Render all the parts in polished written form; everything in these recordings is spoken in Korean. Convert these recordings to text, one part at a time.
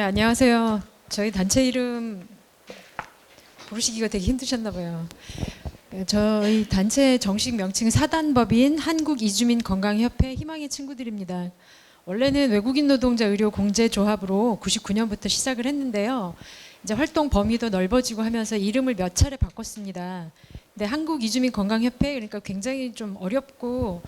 네, 안녕하세요. 저희 단체 이름 부르시기가 되게 힘드셨나 봐요. 저희 단체 정식 명칭은 사단법인 한국이주민건강협회 희망의 친구들입니다. 원래는 외국인 노동자 의료 공제 조합으로 99년부터 시작을 했는데요. 이제 활동 범위도 넓어지고 하면서 이름을 몇 차례 바꿨습니다. 근데 한국이주민건강협회, 그러니까 굉장히 좀 어렵고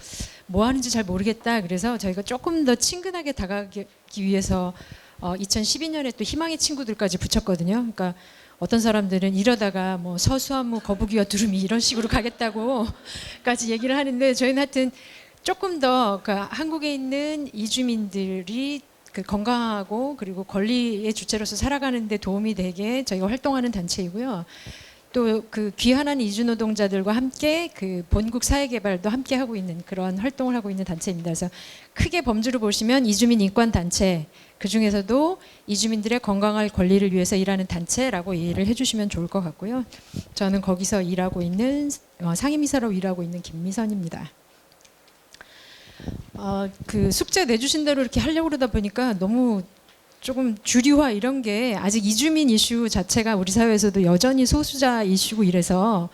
뭐 하는지 잘 모르겠다. 그래서 저희가 조금 더 친근하게 다가가기 위해서 2012년에 또 희망의 친구들까지 붙였거든요. 그러니까 어떤 사람들은 이러다가 뭐 서수한무 거북이와 두루미 이런 식으로 가겠다고까지 얘기를 하는데, 저희는 하여튼 조금 더 한국에 있는 이주민들이 건강하고 그리고 권리의 주체로서 살아가는 데 도움이 되게 저희가 활동하는 단체이고요. 또 귀환한 이주 노동자들과 함께 본국 사회개발도 함께 하고 있는 그런 활동을 하고 있는 단체입니다. 그래서 크게 범주를 보시면 이주민 인권 단체, 그 중에서도 이주민들의 건강할 권리를 위해서 일하는 단체라고 이해를 해주시면 좋을 것 같고요. 저는 거기서 일하고 있는 상임이사로 일하고 있는 김미선입니다. 숙제 내주신 대로 이렇게 하려고 그러다 보니까 너무 조금 주류화 이런 게, 아직 이주민 이슈 자체가 우리 사회에서도 여전히 소수자 이슈고 이래서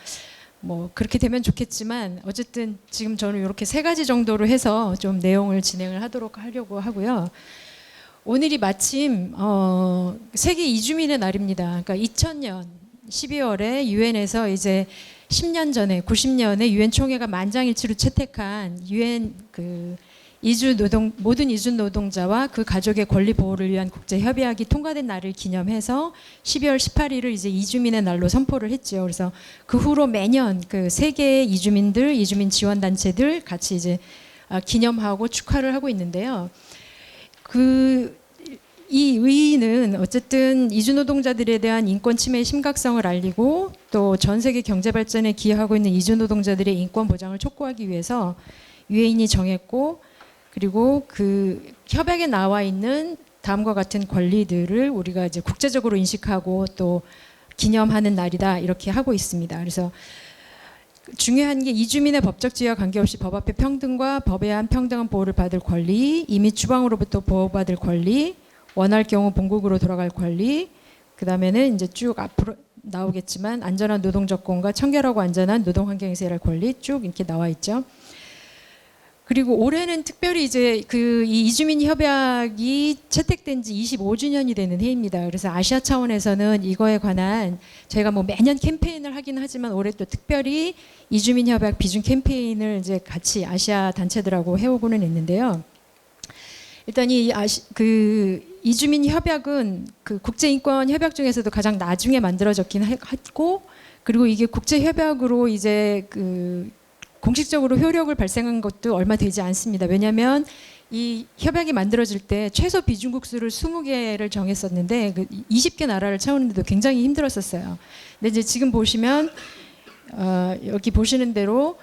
뭐 그렇게 되면 좋겠지만, 어쨌든 지금 저는 이렇게 3가지 정도로 해서 좀 내용을 진행을 하려고 하고요. 오늘이 마침 세계 이주민의 날입니다. 그러니까 2000년 12월에 유엔에서 이제 10년 전에 90년에 유엔 총회가 만장일치로 채택한 유엔 모든 이주 노동자와 그 가족의 권리 보호를 위한 국제 협약이 통과된 날을 기념해서 12월 18일을 이제 이주민의 날로 선포를 했죠. 그래서 그 후로 매년 세계의 이주민들, 이주민 지원 단체들 같이 이제 기념하고 축하를 하고 있는데요. 이 의의는 어쨌든 이주 노동자들에 대한 인권 침해의 심각성을 알리고, 또 전 세계 경제 발전에 기여하고 있는 이주 노동자들의 인권 보장을 촉구하기 위해서 유엔이 정했고, 그리고 협약에 나와 있는 다음과 같은 권리들을 우리가 이제 국제적으로 인식하고 또 기념하는 날이다, 이렇게 하고 있습니다. 그래서 중요한 게 이주민의 법적 지위와 관계없이 법 앞에 평등과 법에 의한 평등한 보호를 받을 권리, 이미 추방으로부터 보호받을 권리, 원할 경우 본국으로 돌아갈 권리, 그 다음에는 이제 쭉 앞으로 나오겠지만 안전한 노동 조건과 청결하고 안전한 노동 환경에서 일할 권리 쭉 이렇게 나와 있죠. 그리고 올해는 특별히 이제 이 이주민 협약이 채택된 지 25주년이 되는 해입니다. 그래서 아시아 차원에서는 이거에 관한 저희가 뭐 매년 캠페인을 하긴 하지만 올해 또 특별히 이주민 협약 비준 캠페인을 이제 같이 아시아 단체들하고 해오고는 있는데요. 일단 이주민 협약은 국제인권 협약 중에서도 가장 나중에 만들어졌긴 했고, 그리고 이게 국제 협약으로 이제 공식적으로 효력을 발생한 것도 얼마 되지 않습니다. 왜냐하면 이 협약이 만들어질 때 최소 비중국 수를 20개를 정했었는데 20개 나라를 채우는데도 굉장히 힘들었었어요. 근데 이제 지금 보시면 여기 보시는 대로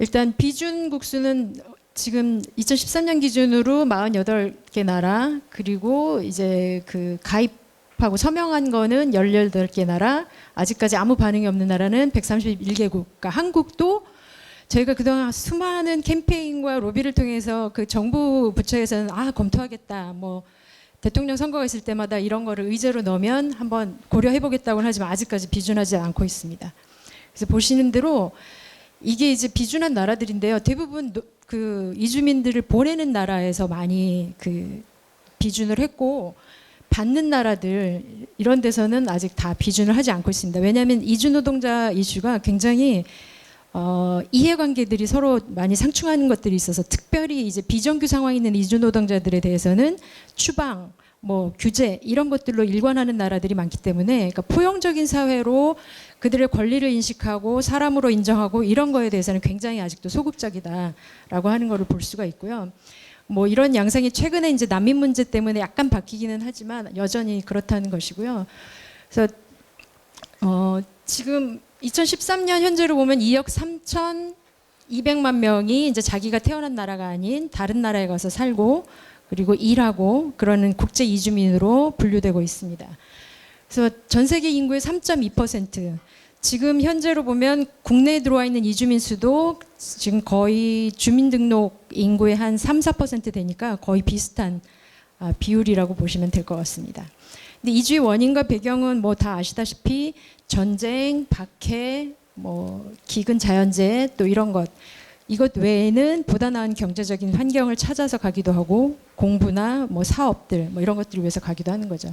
일단 비준국 수는 지금 2013년 기준으로 48개 나라, 그리고 이제 가입하고 서명한 거는 18개 나라, 아직까지 아무 반응이 없는 나라는 131개국. 그러니까 한국도 저희가 그동안 수많은 캠페인과 로비를 통해서 정부 부처에서는 검토하겠다, 뭐 대통령 선거가 있을 때마다 이런 거를 의제로 넣으면 한번 고려해보겠다고는 하지만 아직까지 비준하지 않고 있습니다. 그래서 보시는 대로 이게 이제 비준한 나라들인데요. 대부분 이주민들을 보내는 나라에서 많이 비준을 했고, 받는 나라들 이런 데서는 아직 다 비준을 하지 않고 있습니다. 왜냐하면 이주 노동자 이슈가 굉장히 이해관계들이 서로 많이 상충하는 것들이 있어서, 특별히 이제 비정규 상황에 있는 이주 노동자들에 대해서는 추방, 뭐 규제 이런 것들로 일관하는 나라들이 많기 때문에, 그러니까 포용적인 사회로 그들의 권리를 인식하고 사람으로 인정하고 이런 거에 대해서는 굉장히 아직도 소극적이다라고 하는 것을 볼 수가 있고요. 뭐 이런 양상이 최근에 이제 난민 문제 때문에 약간 바뀌기는 하지만 여전히 그렇다는 것이고요. 그래서 지금 2013년 현재로 보면 2억 3,200만 명이 이제 자기가 태어난 나라가 아닌 다른 나라에 가서 살고 그리고 일하고 그러는 국제 이주민으로 분류되고 있습니다. 그래서 전 세계 인구의 3.2%, 지금 현재로 보면 국내에 들어와 있는 이주민 수도 지금 거의 주민등록 인구의 한 3, 4% 되니까 거의 비슷한 비율이라고 보시면 될 것 같습니다. 근데 이주의 원인과 배경은 뭐 다 아시다시피 전쟁, 박해, 뭐 기근 자연재해 또 이런 것. 이것 외에는 보다 나은 경제적인 환경을 찾아서 가기도 하고 공부나 뭐 사업들 뭐 이런 것들을 위해서 가기도 하는 거죠.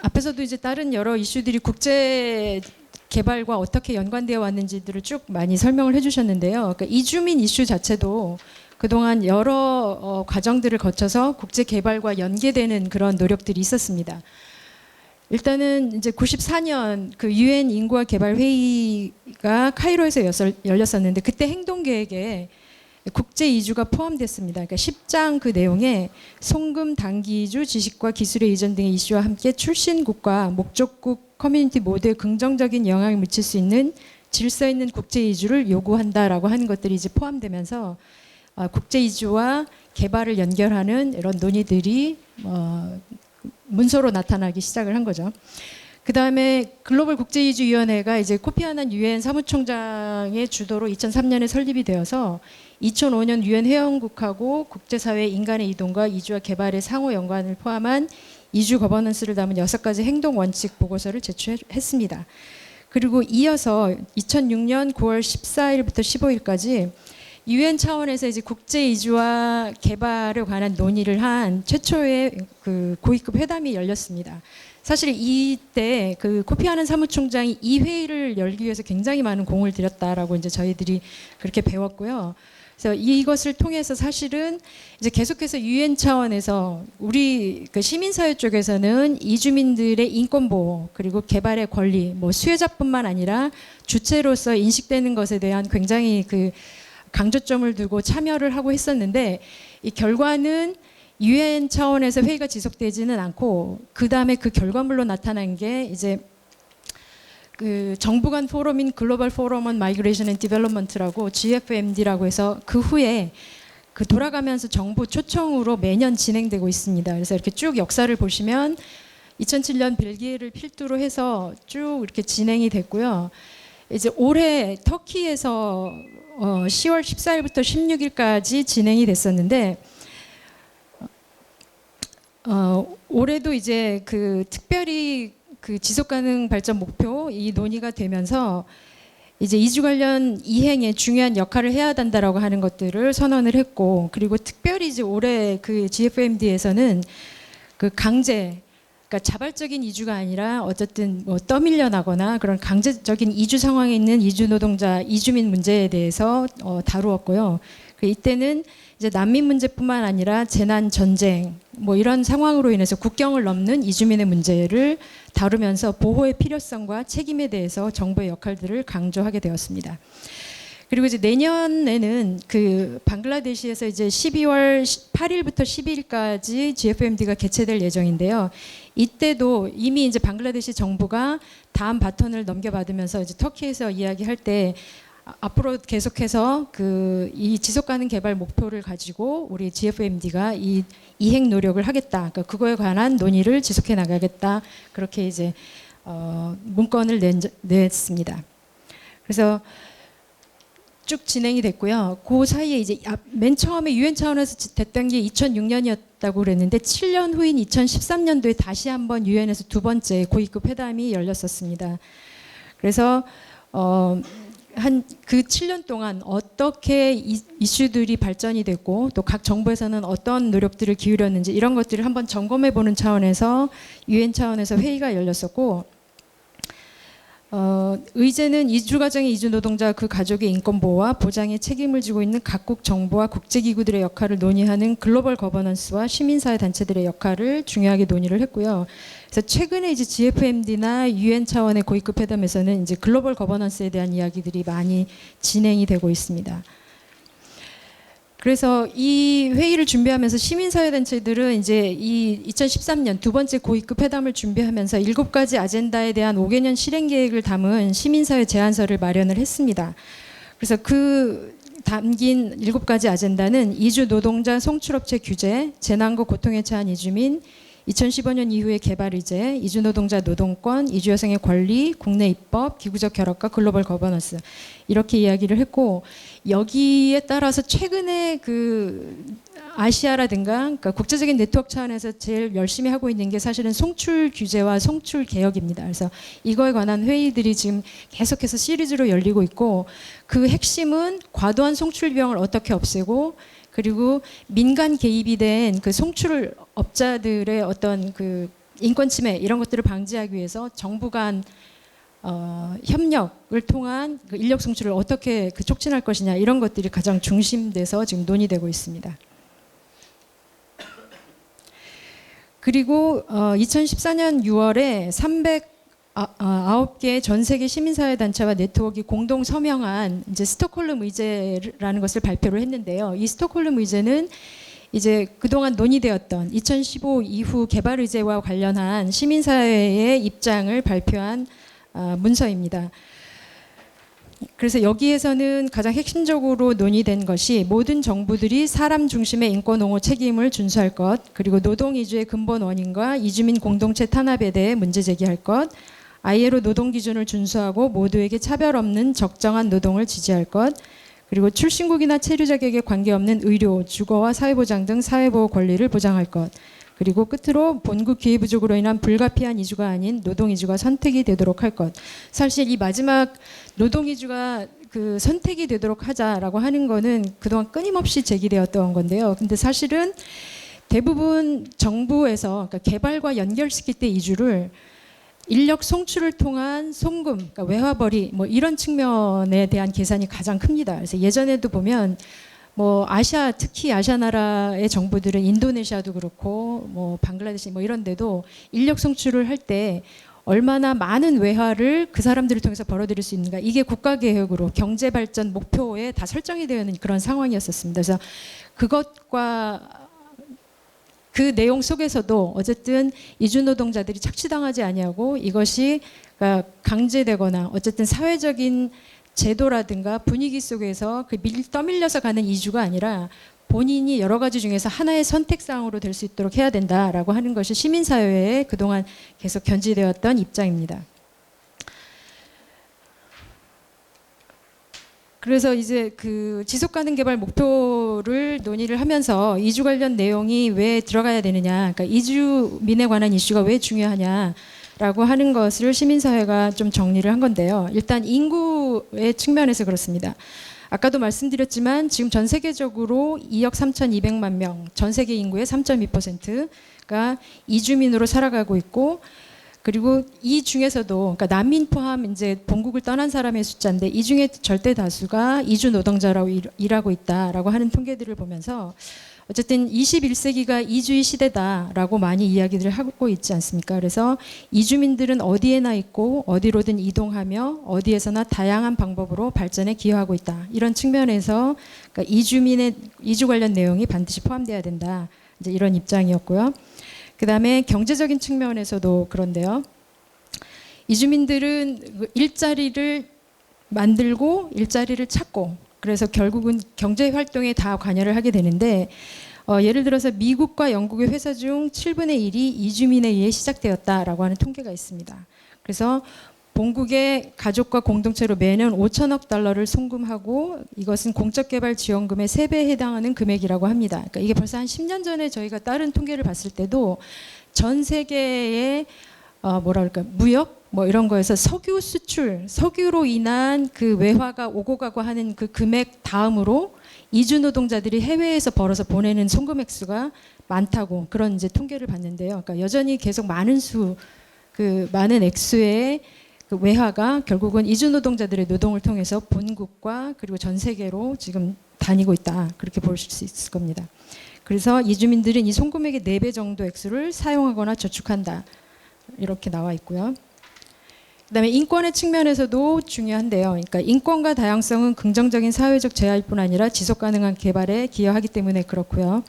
앞에서도 이제 다른 여러 이슈들이 국제 개발과 어떻게 연관되어 왔는지들을 쭉 많이 설명을 해주셨는데요. 그러니까 이주민 이슈 자체도 그동안 여러 과정들을 거쳐서 국제 개발과 연계되는 그런 노력들이 있었습니다. 일단은 이제 94년 그 유엔 인구와 개발 회의가 카이로에서 열렸었는데 그때 행동 계획에 국제 이주가 포함됐습니다. 그러니까 10장 그 내용에 송금 단기 이주, 지식과 기술의 이전 등의 이슈와 함께 출신국과 목적국 커뮤니티 모두에 긍정적인 영향을 미칠 수 있는 질서 있는 국제 이주를 요구한다라고 하는 것들이 이제 포함되면서 국제 이주와 개발을 연결하는 이런 논의들이 문서로 나타나기 시작을 한 거죠. 그 다음에 글로벌 국제이주위원회가 이제 코피 아난 유엔 사무총장의 주도로 2003년에 설립이 되어서 2005년 유엔 회원국하고 국제사회 인간의 이동과 이주와 개발의 상호 연관을 포함한 이주 거버넌스를 담은 6가지 행동 원칙 보고서를 제출했습니다. 그리고 이어서 2006년 9월 14일부터 15일까지 유엔 차원에서 이제 국제 이주와 개발에 관한 논의를 한 최초의 그 고위급 회담이 열렸습니다. 사실 이때 그 코피 아난 사무총장이 이 회의를 열기 위해서 굉장히 많은 공을 들였다라고 이제 저희들이 그렇게 배웠고요. 그래서 이것을 통해서 사실은 이제 계속해서 유엔 차원에서 우리 그 시민사회 쪽에서는 이주민들의 인권 보호 그리고 개발의 권리, 뭐 수혜자뿐만 아니라 주체로서 인식되는 것에 대한 굉장히 그 강조점을 두고 참여를 하고 했었는데 이 결과는 유엔 차원에서 회의가 지속되지는 않고 그 다음에 그 결과물로 나타난 게 이제 그 정부 간 포럼인 글로벌 포럼 온 마이그레이션 앤 디벨롭먼트라고 GFMD라고 해서 그 후에 그 돌아가면서 정부 초청으로 매년 진행되고 있습니다. 그래서 이렇게 쭉 역사를 보시면 2007년 벨기에를 필두로 해서 쭉 이렇게 진행이 됐고요. 이제 올해 터키에서 10월 14일부터 16일까지 진행이 됐었는데 올해도 이제 그 특별히 그 지속가능 발전 목표 이 논의가 되면서 이제 이주 관련 이행에 중요한 역할을 해야 된다라고 하는 것들을 선언을 했고 그리고 특별히 이제 올해 그 GFMD에서는 그 강제 그러니까 자발적인 이주가 아니라 어쨌든 뭐 떠밀려 나거나 그런 강제적인 이주 상황에 있는 이주 노동자, 이주민 문제에 대해서 다루었고요. 이때는 이제 난민 문제뿐만 아니라 재난, 전쟁 뭐 이런 상황으로 인해서 국경을 넘는 이주민의 문제를 다루면서 보호의 필요성과 책임에 대해서 정부의 역할들을 강조하게 되었습니다. 그리고 이제 내년에는 그 방글라데시에서 이제 12월 8일부터 12일까지 GFMD가 개최될 예정인데요. 이때도 이미 이제 방글라데시 정부가 다음 바톤을 넘겨받으면서 이제 터키에서 이야기할 때 앞으로 계속해서 그 이 지속가능 개발 목표를 가지고 우리 GFMD가 이 이행 노력을 하겠다. 그러니까 그거에 관한 논의를 지속해 나가겠다. 그렇게 이제 문건을 냈습니다. 그래서 쭉 진행이 됐고요. 그 사이에 이제 맨 처음에 유엔 차원에서 됐던 게 2006년이었다고 그랬는데 7년 후인 2013년도에 다시 한번 유엔에서 두 번째 고위급 회담이 열렸었습니다. 그래서 한 그 7년 동안 어떻게 이슈들이 발전이 됐고 또 각 정부에서는 어떤 노력들을 기울였는지 이런 것들을 한번 점검해 보는 차원에서 유엔 차원에서 회의가 열렸었고 의제는 이주 과정의 이주 노동자 그 가족의 인권 보호와 보장에 책임을 지고 있는 각국 정부와 국제기구들의 역할을 논의하는 글로벌 거버넌스와 시민사회 단체들의 역할을 중요하게 논의를 했고요. 그래서 최근에 이제 GFMD나 유엔 차원의 고위급 회담에서는 이제 글로벌 거버넌스에 대한 이야기들이 많이 진행이 되고 있습니다. 그래서 이 회의를 준비하면서 시민사회단체들은 이제 이 2013년 두 번째 고위급 회담을 준비하면서 7가지 아젠다에 대한 5개년 실행 계획을 담은 시민사회 제안서를 마련을 했습니다. 그래서 그 담긴 7가지 아젠다는 이주 노동자 송출업체 규제, 재난과 고통에 처한 이주민, 2015년 이후의 개발 의제, 이주 노동자 노동권, 이주 여성의 권리, 국내 입법, 기구적 결합과 글로벌 거버넌스 이렇게 이야기를 했고 여기에 따라서 최근에 그 아시아라든가 그러니까 국제적인 네트워크 차원에서 제일 열심히 하고 있는 게 사실은 송출 규제와 송출 개혁입니다. 그래서 이거에 관한 회의들이 지금 계속해서 시리즈로 열리고 있고 그 핵심은 과도한 송출 비용을 어떻게 없애고 그리고 민간 개입이 된 그 송출 업자들의 어떤 그 인권 침해 이런 것들을 방지하기 위해서 정부 간 협력을 통한 그 인력 송출을 어떻게 그 촉진할 것이냐 이런 것들이 가장 중심돼서 지금 논의되고 있습니다. 그리고 2014년 6월에 309개 전 세계 시민사회 단체와 네트워크가 공동 서명한 이제 스톡홀름 의제라는 것을 발표를 했는데요. 이 스톡홀름 의제는 이제 그동안 논의되었던 2015 이후 개발 의제와 관련한 시민사회의 입장을 발표한 문서입니다. 그래서 여기에서는 가장 핵심적으로 논의된 것이 모든 정부들이 사람 중심의 인권 옹호 책임을 준수할 것, 그리고 노동 이주의 근본 원인과 이주민 공동체 탄압에 대해 문제 제기할 것, ILO 노동 기준을 준수하고 모두에게 차별 없는 적정한 노동을 지지할 것, 그리고 출신국이나 체류 자격에 관계없는 의료, 주거와 사회보장 등 사회보호 권리를 보장할 것, 그리고 끝으로 본국 기회 부족으로 인한 불가피한 이주가 아닌 노동 이주가 선택이 되도록 할 것. 사실 이 마지막 노동 이주가 그 선택이 되도록 하자라고 하는 거는 그동안 끊임없이 제기되었던 건데요. 근데 사실은 대부분 정부에서 그러니까 개발과 연결시킬 때 이주를 인력 송출을 통한 송금, 그러니까 외화벌이 뭐 이런 측면에 대한 계산이 가장 큽니다. 그래서 예전에도 보면 뭐 아시아 특히 아시아 나라의 정부들은 인도네시아도 그렇고 뭐 방글라데시 뭐 이런 데도 인력 송출을 할 때 얼마나 많은 외화를 그 사람들을 통해서 벌어들일 수 있는가 이게 국가 계획으로 경제 발전 목표에 다 설정이 되어 있는 그런 상황이었었습니다. 그래서 그것과 그 내용 속에서도 어쨌든 이주 노동자들이 착취당하지 아니하고 이것이 강제되거나 어쨌든 사회적인 제도라든가 분위기 속에서 그 떠밀려서 가는 이주가 아니라 본인이 여러 가지 중에서 하나의 선택사항으로 될 수 있도록 해야 된다라고 하는 것이 시민사회에 그동안 계속 견지되었던 입장입니다. 그래서 이제 그 지속가능 개발 목표를 논의를 하면서 이주 관련 내용이 왜 들어가야 되느냐, 그러니까 이주민에 관한 이슈가 왜 중요하냐라고 하는 것을 시민사회가 좀 정리를 한 건데요. 일단 인구의 측면에서 그렇습니다. 아까도 말씀드렸지만 지금 전 세계적으로 2억 3,200만 명, 전 세계 인구의 3.2%가 이주민으로 살아가고 있고 그리고 이 중에서도 그러니까 난민 포함 이제 본국을 떠난 사람의 숫자인데 이 중에 절대 다수가 이주 노동자라고 일하고 있다라고 하는 통계들을 보면서 어쨌든 21세기가 이주의 시대다라고 많이 이야기를 하고 있지 않습니까? 그래서 이주민들은 어디에나 있고 어디로든 이동하며 어디에서나 다양한 방법으로 발전에 기여하고 있다. 이런 측면에서 그러니까 이주 관련 내용이 반드시 포함돼야 된다. 이제 이런 입장이었고요. 그다음에 경제적인 측면에서도 그런데요. 이주민들은 일자리를 만들고 일자리를 찾고 그래서 결국은 경제 활동에 다 관여를 하게 되는데 예를 들어서 미국과 영국의 회사 중 7분의 1이 이주민에 의해 시작되었다라고 하는 통계가 있습니다. 그래서 본국의 가족과 공동체로 매년 5천억 달러를 송금하고 이것은 공적개발 지원금의 3배에 해당하는 금액이라고 합니다. 그러니까 이게 벌써 한 10년 전에 저희가 다른 통계를 봤을 때도 전 세계의 무역 뭐 이런 거에서 석유 수출, 석유로 인한 그 외화가 오고 가고 하는 그 금액 다음으로 이주 노동자들이 해외에서 벌어서 보내는 송금 액수가 많다고 그런 이제 통계를 봤는데요. 그러니까 여전히 계속 많은 액수의 그 외화가 결국은 이주 노동자들의 노동을 통해서 본국과 그리고 전 세계로 지금 다니고 있다. 그렇게 보실 수 있을 겁니다. 그래서 이주민들은 이 송금액의 4배 정도 액수를 사용하거나 저축한다. 이렇게 나와 있고요. 그다음에 인권의 측면에서도 중요한데요. 그러니까 인권과 다양성은 긍정적인 사회적 재활뿐 아니라 지속 가능한 개발에 기여하기 때문에 그렇고요.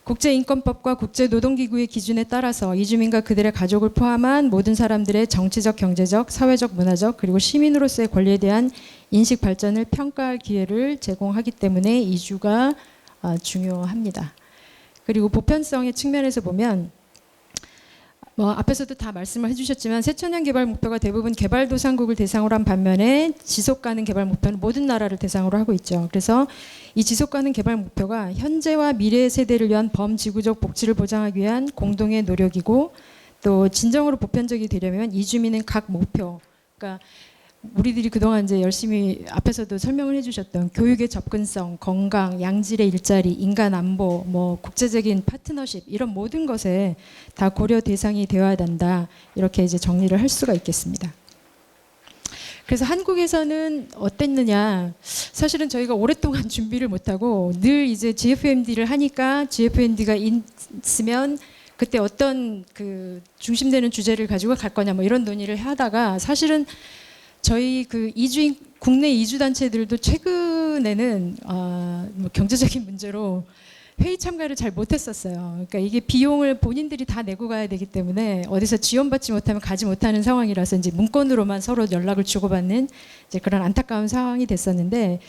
국제인권법과 국제노동기구의 기준에 따라서 이주민과 그들의 가족을 포함한 모든 사람들의 정치적, 경제적, 사회적, 문화적 그리고 시민으로서의 권리에 대한 인식 발전을 평가할 기회를 제공하기 때문에 이주가 중요합니다. 그리고 보편성의 측면에서 보면 뭐 앞에서도 다 말씀을 해주셨지만 새천년 개발 목표가 대부분 개발도상국을 대상으로 한 반면에 지속가능 개발 목표는 모든 나라를 대상으로 하고 있죠. 그래서 이 지속가능 개발 목표가 현재와 미래 세대를 위한 범지구적 복지를 보장하기 위한 공동의 노력이고, 또 진정으로 보편적이 되려면 이주민은 각 목표, 그러니까 우리들이 그동안 이제 열심히 앞에서도 설명을 해주셨던 교육의 접근성, 건강, 양질의 일자리, 인간 안보, 뭐 국제적인 파트너십 이런 모든 것에 다 고려 대상이 되어야 된다. 이렇게 이제 정리를 할 수가 있겠습니다. 그래서 한국에서는 어땠느냐? 사실은 저희가 오랫동안 준비를 못하고 늘 이제 GFMD를 하니까 GFMD가 있으면 그때 어떤 그 중심되는 주제를 가지고 갈 거냐 뭐 이런 논의를 하다가 사실은 저희 그 이주인 국내 이주 단체들도 최근에는 뭐 경제적인 문제로 회의 참가를 잘 못했었어요. 그러니까 이게 비용을 본인들이 다 내고 가야 되기 때문에 어디서 지원받지 못하면 가지 못하는 상황이라서 이제 문건으로만 서로 연락을 주고받는 이제 그런 안타까운 상황이 됐었는데,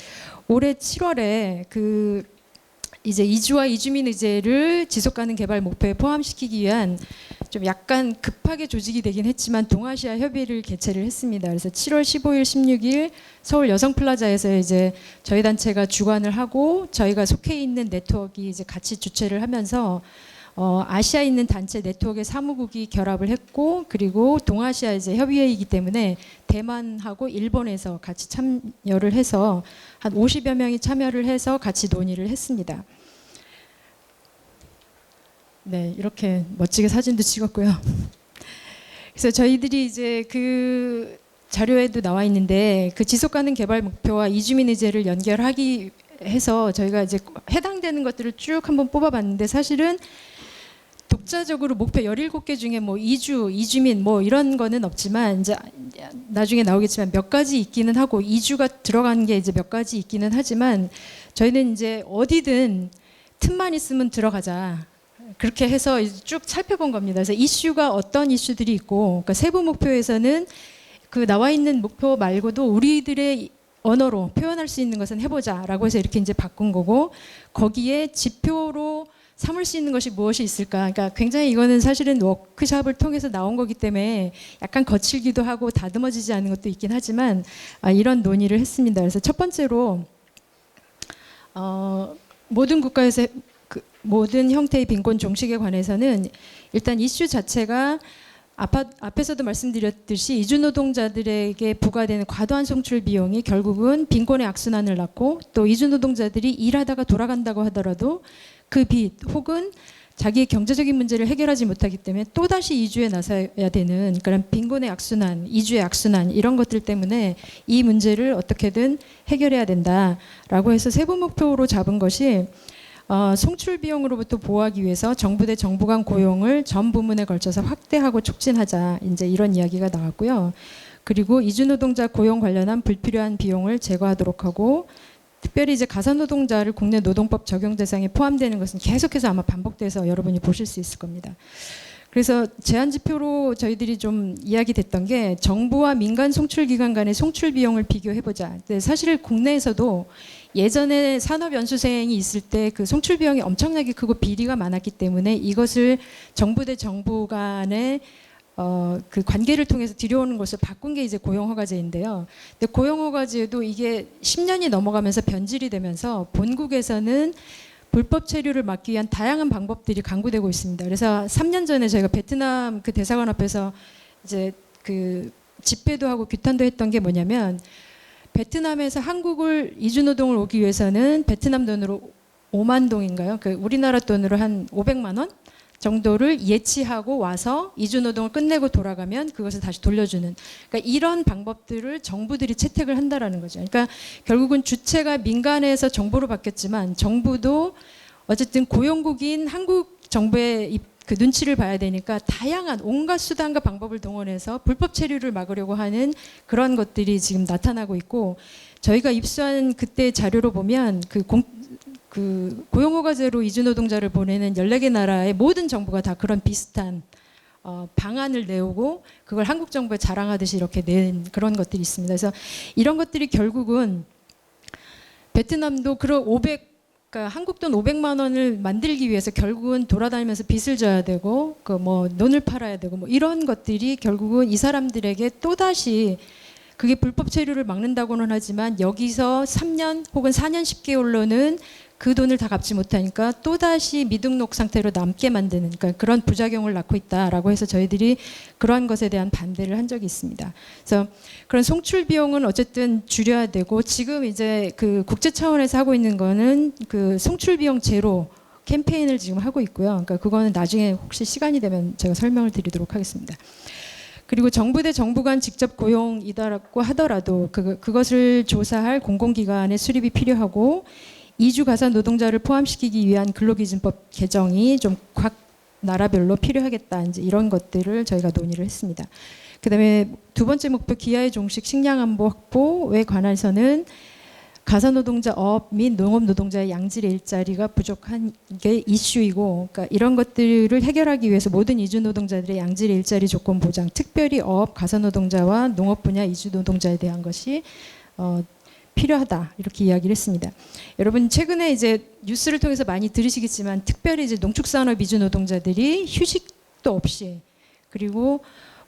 올해 7월에 그 이제 이주와 이주민 의제를 지속가능 개발 목표에 포함시키기 위한 좀 약간 급하게 조직이 되긴 했지만 동아시아 협의를 개최를 했습니다. 그래서 7월 15일, 16일 서울 여성플라자에서 이제 저희 단체가 주관을 하고 저희가 속해 있는 네트워크가 이제 같이 주최를 하면서 아시아에 있는 단체 네트워크의 사무국이 결합을 했고, 그리고 동아시아 이제 협의회이기 때문에 대만하고 일본에서 같이 참여를 해서 한 50여 명이 참여를 해서 같이 논의를 했습니다. 네, 이렇게 멋지게 사진도 찍었고요. 그래서 저희들이 이제 그 자료에도 나와 있는데 그 지속가능 개발 목표와 이주민 의제를 연결하기 해서 저희가 이제 해당되는 것들을 쭉 한번 뽑아봤는데, 사실은 독자적으로 목표 17개 중에 뭐 이주, 이주민 뭐 이런 거는 없지만 이제 나중에 나오겠지만 몇 가지 있기는 하고 이주가 들어간 게 이제 몇 가지 있기는 하지만 저희는 이제 어디든 틈만 있으면 들어가자. 그렇게 해서 쭉 살펴본 겁니다. 그래서 이슈가 어떤 이슈들이 있고, 그러니까 세부 목표에서는 그 나와 있는 목표 말고도 우리들의 언어로 표현할 수 있는 것은 해보자라고 해서 이렇게 이제 바꾼 거고, 거기에 지표로 삼을 수 있는 것이 무엇이 있을까? 그러니까 굉장히 이거는 사실은 워크숍을 통해서 나온 거기 때문에 약간 거칠기도 하고 다듬어지지 않은 것도 있긴 하지만 이런 논의를 했습니다. 그래서 첫 번째로 모든 국가에서 모든 형태의 빈곤 종식에 관해서는 일단 이슈 자체가 앞에서도 말씀드렸듯이 이주노동자들에게 부과되는 과도한 송출 비용이 결국은 빈곤의 악순환을 낳고, 또 이주노동자들이 일하다가 돌아간다고 하더라도 그 빚 혹은 자기의 경제적인 문제를 해결하지 못하기 때문에 또다시 이주에 나서야 되는 그런 빈곤의 악순환, 이주의 악순환 이런 것들 때문에 이 문제를 어떻게든 해결해야 된다라고 해서 세부 목표로 잡은 것이 송출 비용으로부터 보호하기 위해서 정부 대 정부 간 고용을 전 부문에 걸쳐서 확대하고 촉진하자, 이제 이런 이야기가 나왔고요. 그리고 이주노동자 고용 관련한 불필요한 비용을 제거하도록 하고, 특별히 이제 가사노동자를 국내 노동법 적용 대상에 포함되는 것은 계속해서 아마 반복돼서 여러분이 보실 수 있을 겁니다. 그래서 제한 지표로 저희들이 좀 이야기됐던 게 정부와 민간 송출기관 간의 송출 비용을 비교해보자. 사실 국내에서도 예전에 산업연수생이 있을 때 그 송출 비용이 엄청나게 크고 비리가 많았기 때문에 이것을 정부 대 정부 간의 그 관계를 통해서 들여오는 것을 바꾼 게 이제 고용허가제인데요. 근데 고용허가제도 이게 10년이 넘어가면서 변질이 되면서 본국에서는 불법 체류를 막기 위한 다양한 방법들이 강구되고 있습니다. 그래서 3년 전에 저희가 베트남 그 대사관 앞에서 이제 그 집회도 하고 규탄도 했던 게 뭐냐면, 베트남에서 한국을 이주노동을 오기 위해서는 베트남 돈으로 5만 동인가요? 그 우리나라 돈으로 한 500만 원 정도를 예치하고 와서 이주노동을 끝내고 돌아가면 그것을 다시 돌려주는, 그러니까 이런 방법들을 정부들이 채택을 한다라는 거죠. 그러니까 결국은 주체가 민간에서 정부로 바뀌었지만 정부도 어쨌든 고용국인 한국 정부의 그 눈치를 봐야 되니까 다양한 온갖 수단과 방법을 동원해서 불법 체류를 막으려고 하는 그런 것들이 지금 나타나고 있고, 저희가 입수한 그때 자료로 보면 그 고용허가제로 이주노동자를 보내는 14개 나라의 모든 정부가 다 그런 비슷한 방안을 내오고 그걸 한국 정부에 자랑하듯이 이렇게 낸 그런 것들이 있습니다. 그래서 이런 것들이 결국은 베트남도 그런 그러니까 한국 돈 500만 원을 만들기 위해서 결국은 돌아다니면서 빚을 져야 되고 그 뭐 논을 팔아야 되고 뭐 이런 것들이 결국은 이 사람들에게 또다시 그게 불법 체류를 막는다고는 하지만 여기서 3년 혹은 4년 10개월로는 그 돈을 다 갚지 못하니까 또다시 미등록 상태로 남게 만드는 그러니까 그런 부작용을 낳고 있다라고 해서 저희들이 그러한 것에 대한 반대를 한 적이 있습니다. 그래서 그런 송출 비용은 어쨌든 줄여야 되고 지금 이제 그 국제 차원에서 하고 있는 거는 그 송출 비용 제로 캠페인을 지금 하고 있고요. 그러니까 그거는 나중에 혹시 시간이 되면 제가 설명을 드리도록 하겠습니다. 그리고 정부 대 정부 간 직접 고용이다라고 하더라도 그것을 조사할 공공기관의 수립이 필요하고 이주 가사 노동자를 포함시키기 위한 근로기준법 개정이 좀 각 나라별로 필요하겠다. 이제 이런 것들을 저희가 논의를 했습니다. 그다음에 두 번째 목표 기아의 종식 식량 안보 확보에 관해서는 가사 노동자 업 및 농업 노동자의 양질 일자리가 부족한 게 이슈이고, 그러니까 이런 것들을 해결하기 위해서 모든 이주 노동자들의 양질 일자리 조건 보장, 특별히 어업 가사 노동자와 농업 분야 이주 노동자에 대한 것이 필요하다 이렇게 이야기를 했습니다. 여러분 최근에 이제 뉴스를 통해서 많이 들으시겠지만 특별히 이제 농축산업 이주 노동자들이 휴식도 없이 그리고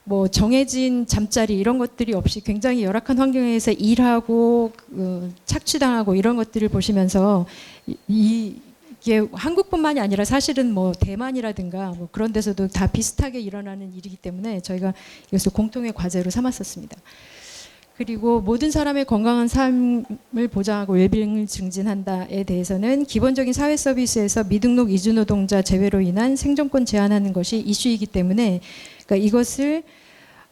뭐 정해진 잠자리 이런 것들이 없이 굉장히 열악한 환경에서 일하고 착취당하고 이런 것들을 보시면서 이게 한국뿐만이 아니라 사실은 뭐 대만이라든가 뭐 그런 데서도 다 비슷하게 일어나는 일이기 때문에 저희가 이것을 공통의 과제로 삼았었습니다. 그리고 모든 사람의 건강한 삶을 보장하고 웰빙을 증진한다에 대해서는 기본적인 사회 서비스에서 미등록 이주 노동자 제외로 인한 생존권 제한하는 것이 이슈이기 때문에 그러니까 이것을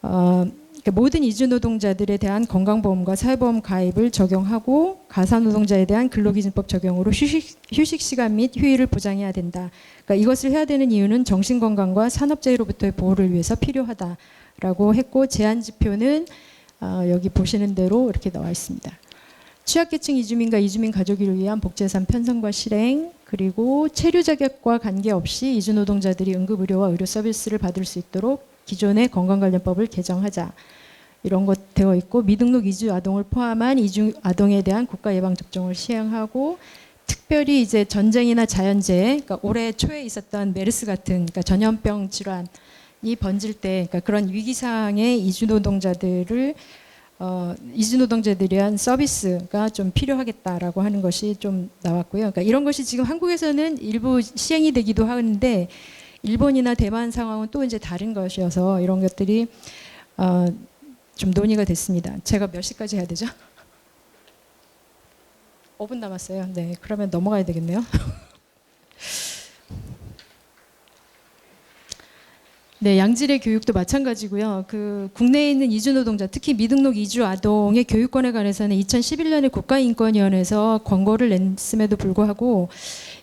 그러니까 모든 이주 노동자들에 대한 건강보험과 사회보험 가입을 적용하고 가사 노동자에 대한 근로기준법 적용으로 휴식 시간 및 휴일을 보장해야 된다. 그러니까 이것을 해야 되는 이유는 정신건강과 산업재해로부터의 보호를 위해서 필요하다라고 했고 제한 지표는 여기 보시는 대로 이렇게 나와 있습니다. 취약계층 이주민과 이주민 가족을 위한 복지예산 편성과 실행, 그리고 체류 자격과 관계없이 이주 노동자들이 응급의료와 의료 서비스를 받을 수 있도록 기존의 건강관련법을 개정하자. 이런 것 되어 있고 미등록 이주 아동을 포함한 이주 아동에 대한 국가 예방 접종을 시행하고 특별히 이제 전쟁이나 자연재해, 그러니까 올해 초에 있었던 메르스 같은 그러니까 전염병 질환 이 번질 때 그러니까 그런 위기 상황에 이주 노동자들에 대한 서비스가 좀 필요하겠다라고 하는 것이 좀 나왔고요. 그러니까 이런 것이 지금 한국에서는 일부 시행이 되기도 하는데 일본이나 대만 상황은 또 이제 다른 것이어서 이런 것들이 좀 논의가 됐습니다. 제가 몇 시까지 해야 되죠? 5분 남았어요. 네, 그러면 넘어가야 되겠네요. 네, 양질의 교육도 마찬가지고요. 그 국내에 있는 이주 노동자, 특히 미등록 이주 아동의 교육권에 관해서는 2011년에 국가인권위원회에서 권고를 냈음에도 불구하고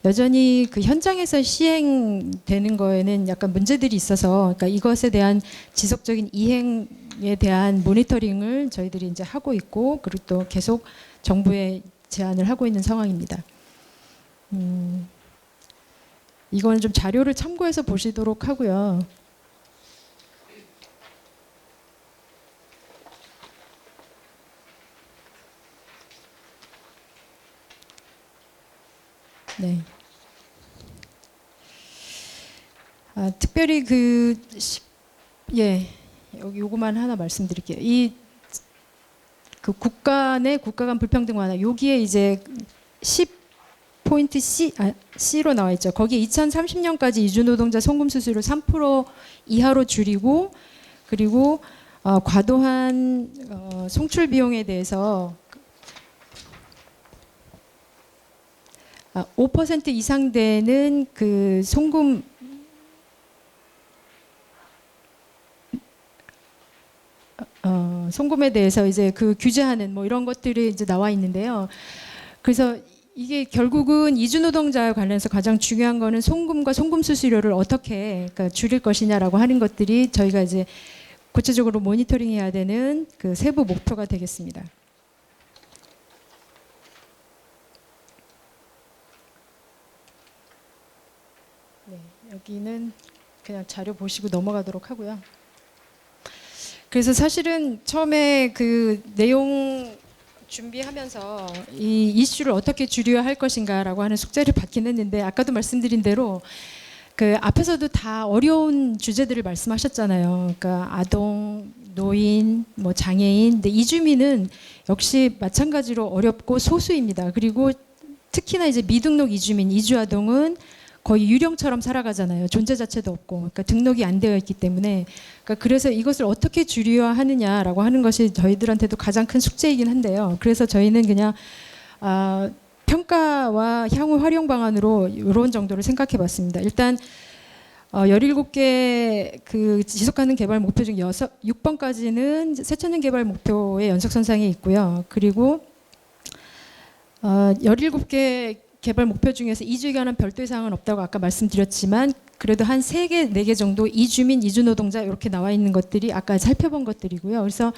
여전히 그 현장에서 시행되는 거에는 약간 문제들이 있어서, 그러니까 이것에 대한 지속적인 이행에 대한 모니터링을 저희들이 이제 하고 있고, 그리고 또 계속 정부에 제안을 하고 있는 상황입니다. 이건 좀 자료를 참고해서 보시도록 하고요. 네. 특별히 여기 요거만 하나 말씀드릴게요. 그 국가 내 국가 간 불평등 완화 여기에 이제 10포인트 C로 나와 있죠. 거기에 2030년까지 이주 노동자 송금 수수료 3% 이하로 줄이고 그리고 과도한 송출 비용에 대해서 5% 이상 되는 그 송금 송금에 대해서 이제 그 규제하는 뭐 이런 것들이 이제 나와 있는데요. 그래서 이게 결국은 이주 노동자와 관련해서 가장 중요한 거는 송금과 송금 수수료를 어떻게 그러니까 줄일 것이냐라고 하는 것들이 저희가 이제 구체적으로 모니터링해야 되는 그 세부 목표가 되겠습니다. 네, 여기는 그냥 자료 보시고 넘어가도록 하고요. 그래서 사실은 처음에 그 내용 준비하면서 이 이슈를 어떻게 줄여야 할 것인가라고 하는 숙제를 받긴 했는데 아까도 말씀드린 대로 그 앞에서도 다 어려운 주제들을 말씀하셨잖아요. 그러니까 아동, 노인, 뭐 장애인, 근데 이주민은 역시 마찬가지로 어렵고 소수입니다. 그리고 특히나 이제 미등록 이주민, 이주아동은 거의 유령처럼 살아가잖아요. 존재 자체도 없고, 그러니까 등록이 안 되어 있기 때문에, 그러니까 그래서 이것을 어떻게 줄여야 하느냐라고 하는 것이 저희들한테도 가장 큰 숙제이긴 한데요. 그래서 저희는 그냥 평가와 향후 활용 방안으로 이런 정도를 생각해봤습니다. 일단 17개 그 지속가능 개발 목표 중 6번까지는 새천년 개발 목표의 연속선상에 있고요. 그리고 17개 개발 목표 중에서 이주에 관한 별도의 사항은 없다고 아까 말씀드렸지만 그래도 한 3개, 4개 정도 이주민, 이주노동자 이렇게 나와 있는 것들이 아까 살펴본 것들이고요. 그래서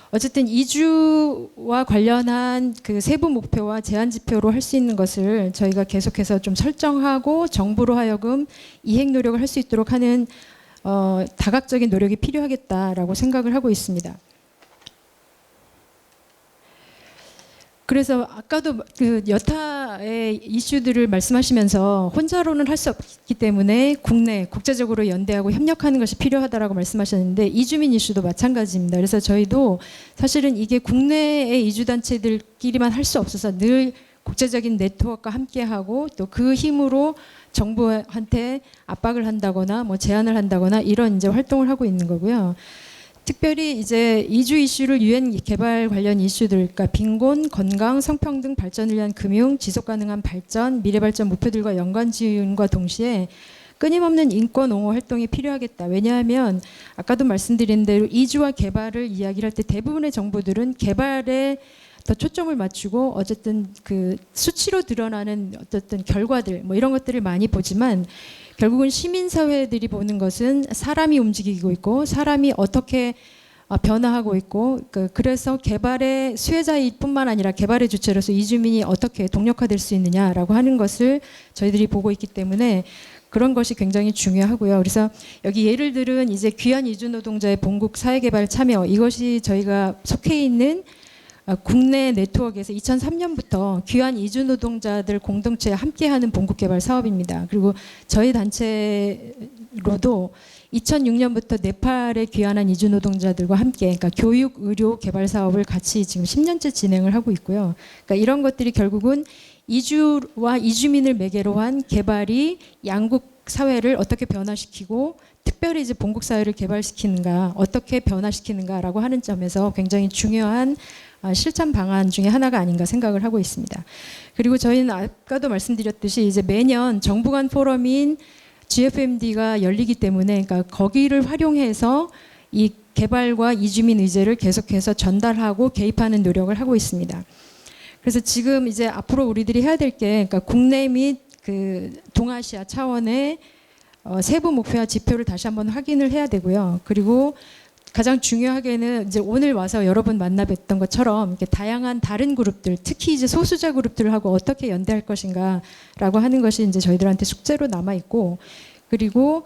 어쨌든 이주와 관련한 그 세부 목표와 제한 지표로 할 수 있는 것을 저희가 계속해서 좀 설정하고 정부로 하여금 이행 노력을 할 수 있도록 하는 다각적인 노력이 필요하겠다라고 생각을 하고 있습니다. 그래서 아까도 그 여타의 이슈들을 말씀하시면서 혼자로는 할 수 없기 때문에 국내, 국제적으로 연대하고 협력하는 것이 필요하다라고 말씀하셨는데 이주민 이슈도 마찬가지입니다. 그래서 저희도 사실은 이게 국내의 이주단체들끼리만 할 수 없어서 늘 국제적인 네트워크와 함께하고 또 그 힘으로 정부한테 압박을 한다거나 뭐 제안을 한다거나 이런 이제 활동을 하고 있는 거고요. 특별히 이제 이주 이슈를 유엔 개발 관련 이슈들, 그러니까 빈곤, 건강, 성평등 발전을 위한 금융, 지속 가능한 발전, 미래 발전 목표들과 연관 지원과 동시에 끊임없는 인권 옹호 활동이 필요하겠다. 왜냐하면 아까도 말씀드린 대로 이주와 개발을 이야기를 할 때 대부분의 정부들은 개발에 더 초점을 맞추고 어쨌든 그 수치로 드러나는 어쨌든 결과들 뭐 이런 것들을 많이 보지만 결국은 시민사회들이 보는 것은 사람이 움직이고 있고 사람이 어떻게 변화하고 있고 그래서 개발의 수혜자일 뿐만 아니라 개발의 주체로서 이주민이 어떻게 동력화될 수 있느냐라고 하는 것을 저희들이 보고 있기 때문에 그런 것이 굉장히 중요하고요. 그래서 여기 예를 들은 이제 귀한 이주노동자의 본국 사회개발 참여 이것이 저희가 속해 있는 국내 네트워크에서 2003년부터 귀한 이주노동자들 공동체에 함께하는 본국개발 사업입니다. 그리고 저희 단체로도 2006년부터 네팔에 귀환한 이주노동자들과 함께 그러니까 교육, 의료 개발 사업을 같이 지금 10년째 진행을 하고 있고요. 그러니까 이런 것들이 결국은 이주와 이주민을 매개로 한 개발이 양국 사회를 어떻게 변화시키고 특별히 이제 본국 사회를 개발시키는가 어떻게 변화시키는가라고 하는 점에서 굉장히 중요한 실천 방안 중에 하나가 아닌가 생각을 하고 있습니다. 그리고 저희는 아까도 말씀드렸듯이 이제 매년 정부 간 포럼인 GFMD가 열리기 때문에 그러니까 거기를 활용해서 이 개발과 이주민 의제를 계속해서 전달하고 개입하는 노력을 하고 있습니다. 그래서 지금 이제 앞으로 우리들이 해야 될 게 그러니까 국내 및 그 동아시아 차원의 세부 목표와 지표를 다시 한번 확인을 해야 되고요. 그리고 가장 중요하게는 이제 오늘 와서 여러 분 만나 뵀던 것처럼 이렇게 다양한 다른 그룹들, 특히 이제 소수자 그룹들하고 어떻게 연대할 것인가라고 하는 것이 이제 저희들한테 숙제로 남아 있고, 그리고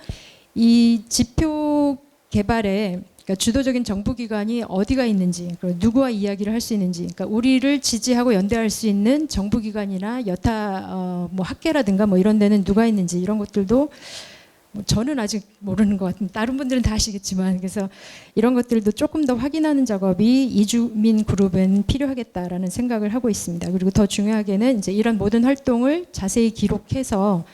이 지표 개발에 그러니까 주도적인 정부기관이 어디가 있는지, 그리고 누구와 이야기를 할 수 있는지, 그러니까 우리를 지지하고 연대할 수 있는 정부기관이나 여타 뭐 학계라든가 뭐 이런 데는 누가 있는지 이런 것들도 저는 아직 모르는 것 같은데 다른 분들은 다 아시겠지만 그래서 이런 것들도 조금 더 확인하는 작업이 이주민 그룹은 필요하겠다라는 생각을 하고 있습니다. 그리고 더 중요하게는 이제 이런 모든 활동을 자세히 기록해서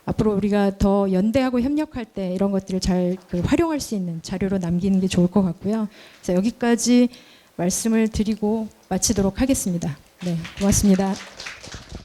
앞으로 우리가 더 연대하고 협력할 때 이런 것들을 잘 활용할 수 있는 자료로 남기는 게 좋을 것 같고요. 그래서 여기까지 말씀을 드리고 마치도록 하겠습니다. 네, 고맙습니다.